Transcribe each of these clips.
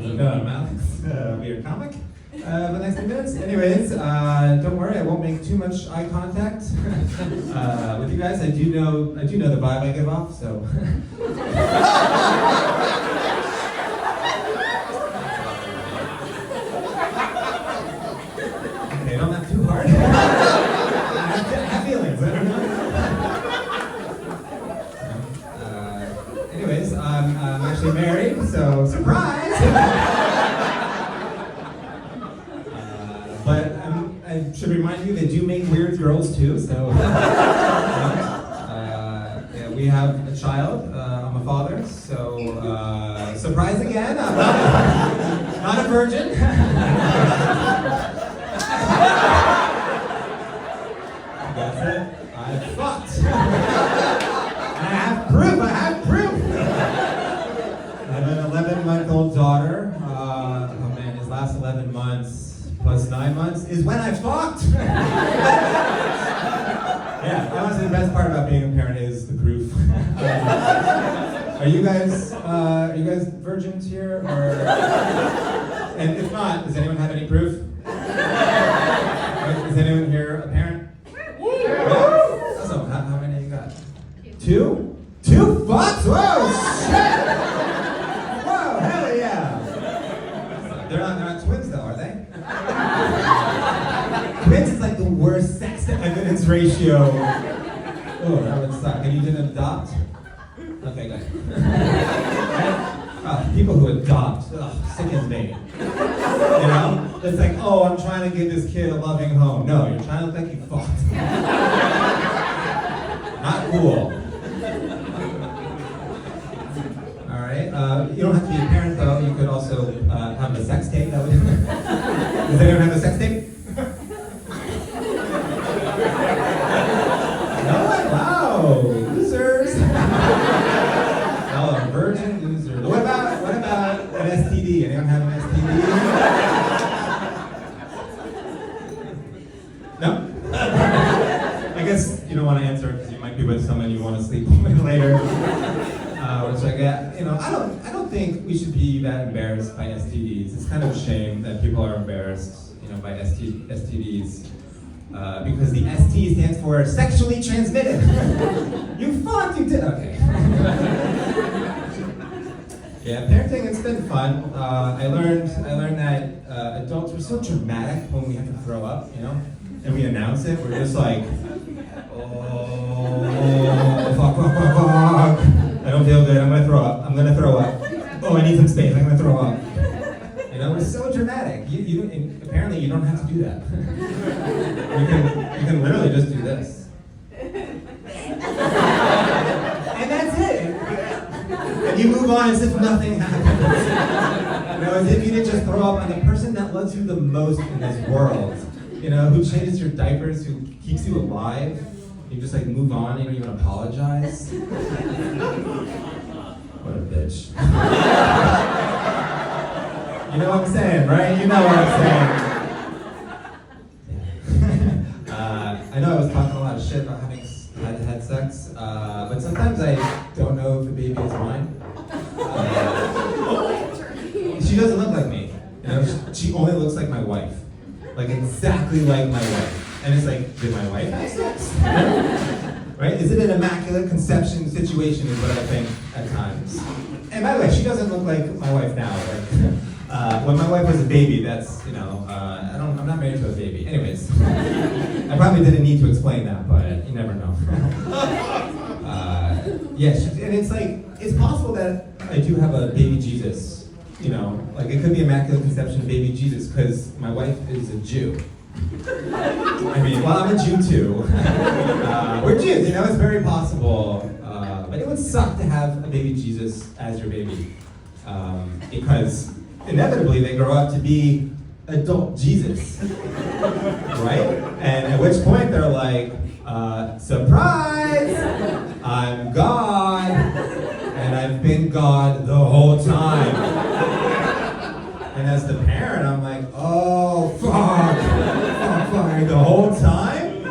No, I'm Alex. I'll be your comic for the next few minutes. Anyways, don't worry, I won't make too much eye contact with you guys. I do know the vibe I give off, so. Okay, don't laugh too hard. I have feelings, I don't know. Anyways, I'm actually married, so surprise! But I should remind you, they do make weird girls too, so. Yeah, we have a child, I'm a father, so surprise again, I'm not a virgin. That's it, I fucked. I have proof. I have an 11-month-old daughter. Oh man, his last 11 months plus 9 months is when I fucked. Yeah, honestly, the best part about being a parent is the proof. Are you guys virgins here, or? And if not, does anyone have any proof? Is anyone here a parent? Awesome. How many you got? Two? 2 fucks? Whoa, shit! Whoa, hell yeah! They're not twins though, are they? Twins is like the worst sex to evidence ratio. Oh, that would suck. And you didn't adopt? Okay, good. People who adopt, sickens me. You know? It's like, oh, I'm trying to give this kid a loving home. No, you're trying to look like you fucked. Not cool. You don't have to be a parent though, you could also have a sex tape. Does anyone have a sex tape? No one? Wow, losers. Oh, a virgin loser. What about an STD? Anyone have an STD? No? I guess you don't want to answer because you might be with someone you want to sleep with later. Which I get, I don't think we should be that embarrassed by STDs. It's kind of a shame that people are embarrassed, by STDs, because the ST stands for sexually transmitted. You fucked, you did. Okay. Yeah, parenting, it's been fun. I learned that adults were so dramatic when we have to throw up, and we announce it. We're just like, oh, fuck. I don't feel good, I'm gonna throw up. Oh, I need some space, I'm gonna throw up. It's so dramatic. Apparently you don't have to do that. You can literally just do this. And that's it. And you move on as if nothing happened. As if you didn't just throw up on the person that loves you the most in this world. Who changes your diapers, who keeps you alive. You just move on, you don't even apologize. What a bitch. You know what I'm saying, right? You know what I'm saying. I know I was talking a lot of shit about having had sex, but sometimes I don't know if the baby is mine. She doesn't look like me. She only looks like my wife. Exactly like my wife. And it's like, did my wife have sex? Right? Is it an Immaculate Conception situation is what I think at times. And by the way, she doesn't look like my wife now. When my wife was a baby, that's, I'm not married to a baby. Anyways, I probably didn't need to explain that, but you never know. And it's possible that I do have a baby Jesus. It could be Immaculate Conception baby Jesus, because my wife is a Jew. I'm a Jew too. We're Jews, it's very possible. But it would suck to have a baby Jesus as your baby. Because inevitably they grow up to be adult Jesus. Right? And at which point they're like, surprise! I'm God! And I've been God the whole time. And as the parent, I'm like, oh, fuck, the whole time?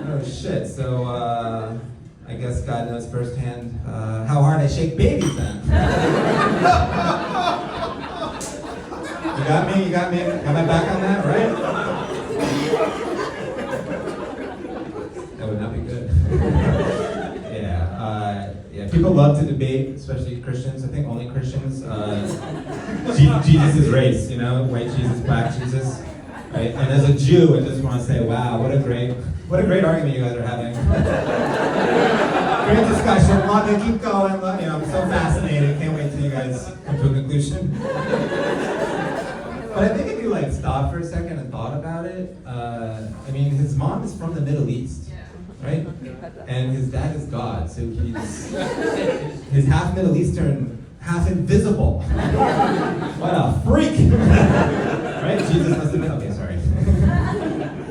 Oh, shit. So, I guess God knows firsthand how hard I shake babies then. You got me? Got my back on that, right? That would not be good. Yeah, people love to debate, especially Christians. I think only Christians. Jesus' race, white Jesus, black Jesus. Right? And as a Jew, I just want to say, wow, what a great argument you guys are having. Great discussion. Love it. Keep going. I'm so fascinated. Can't wait till you guys come to a conclusion. But I think if you stop for a second and thought about it, his mom is from the Middle East, right? And his dad is God, so he's half Middle Eastern, half invisible. What a freak! Right? Jesus must have been. Okay, sorry.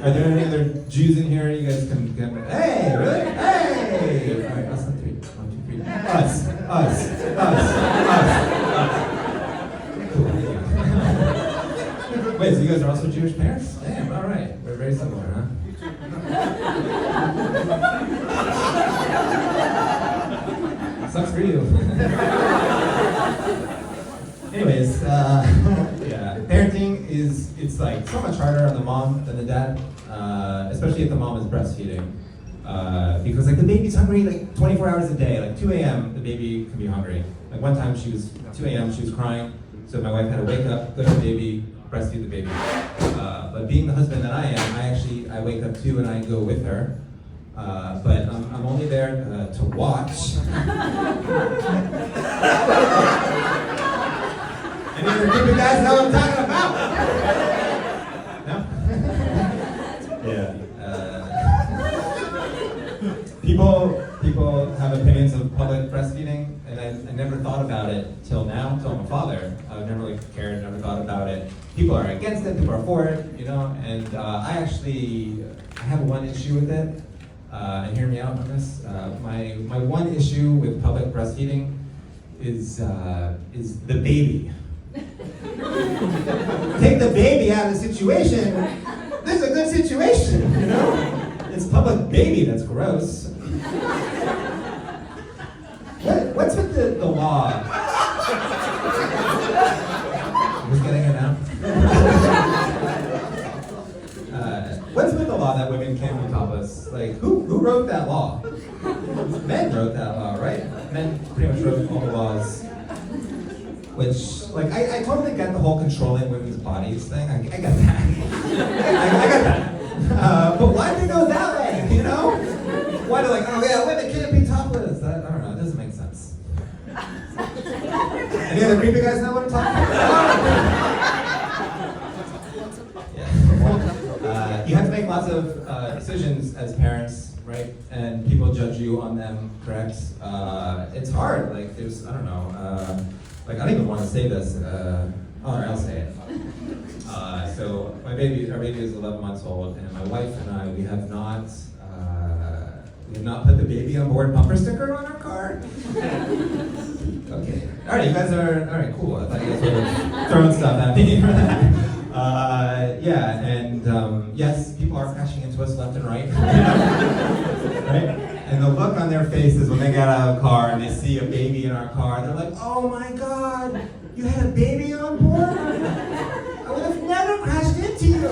Are there any other Jews in here? You guys can hey, really? Hey! All right, us on three. 1, 2, 3. Us. Cool. Wait, so you guys are also Jewish parents? Damn, all right. We're very similar, huh? Sucks for you. Anyways, parenting it's so much harder on the mom than the dad, especially if the mom is breastfeeding. Because the baby's hungry 24 hours a day. 2 a.m. the baby can be hungry. One time 2 a.m. she was crying, so my wife had to wake up, go to the baby, breastfeed the baby. But being the husband that I am, I wake up too and I go with her. But I'm only there to watch. Any of you guys know what I'm talking about? No? Yeah. People have opinions of public breastfeeding, and I never thought about it till now, till I'm a father. I've never really cared, never thought about it. People are against it, people are for it, and I have one issue with it, and hear me out on this. My one issue with public breastfeeding is the baby. Take the baby out of the situation, this is a good situation, It's public baby that's gross. What's with the law? Who's getting it now? What's with the law that women can't be topless? Who wrote that law? Men wrote that law, right? Men pretty much wrote all the laws. Which, I totally get the whole controlling women's bodies thing. I get that. I get that. But why do they go that way, Why do women can't be topless? I don't know, it doesn't make sense. Any other creepy guys know what I'm talking about? You have to make lots of decisions as parents, right? And people judge you on them, correct? It's hard, there's, I don't know, I don't even want to say this, I'll say it. So our baby is 11 months old, and my wife and I, we have not put the baby on board bumper sticker on our car. Okay. All right, you guys are, all right, cool. I thought you guys were throwing stuff at me for that. Yes, people are crashing into us left and right. Right? And the look on their faces when they get out of the car and they see a baby in our car, they're like, oh my God, you had a baby on board? I would have never crashed into you.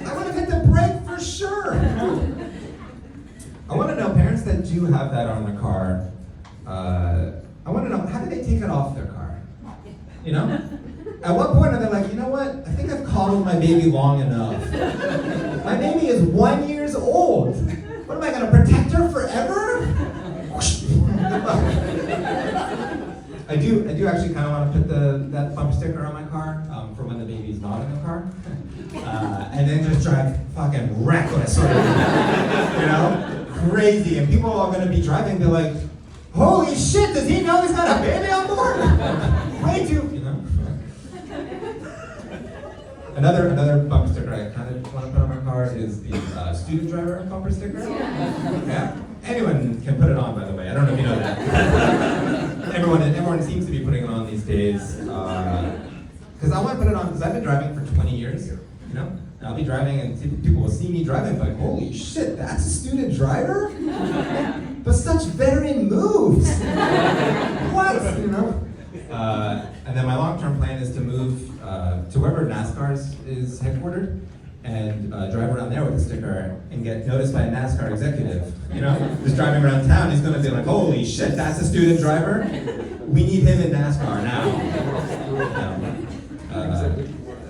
I would have hit the brake for sure. I want to know, parents that do have that on the car, I want to know, how do they take it off their car? At what point are they like, you know what? I think I've coddled my baby long enough. My baby is 1 year old. What am I going to protect her forever? I do actually kind of want to put that bumper sticker on my car for when the baby's not in the car, and then just drive fucking reckless, crazy. And people are going to be driving, be like, holy shit, does he know he's got a baby on board? Way too, Another bumper sticker I kind of want to put on my car is the student driver bumper sticker. Yeah. Anyone can put it on, by the way. I don't know if you know that. Everyone seems to be putting it on these days. Because I want to put it on because I've been driving for 20 years. And I'll be driving and people will see me driving like, holy shit, that's a student driver? But such varying moves. What? And then my long-term plan is to move to wherever NASCAR is headquartered and drive around there with a sticker and get noticed by a NASCAR executive. You know, just driving around town, he's gonna be like, holy shit, that's a student driver? We need him in NASCAR now.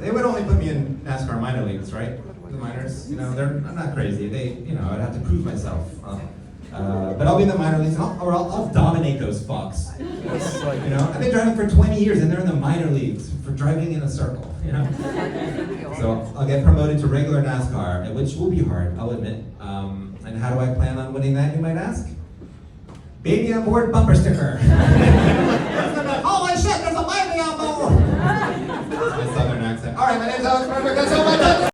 They would only put me in NASCAR minor leagues, right? The minors, you know, I'm not crazy. I'd have to prove myself. But I'll be in the minor leagues, and I'll dominate those fucks. You know, I've been driving for 20 years, and they're in the minor leagues for driving in a circle. You know, so I'll get promoted to regular NASCAR, which will be hard, I'll admit. And how do I plan on winning that? You might ask. Baby on board bumper sticker. Holy shit, there's a baby on board. That's my southern accent. All right, my name's Alex Barbag. That's all my time.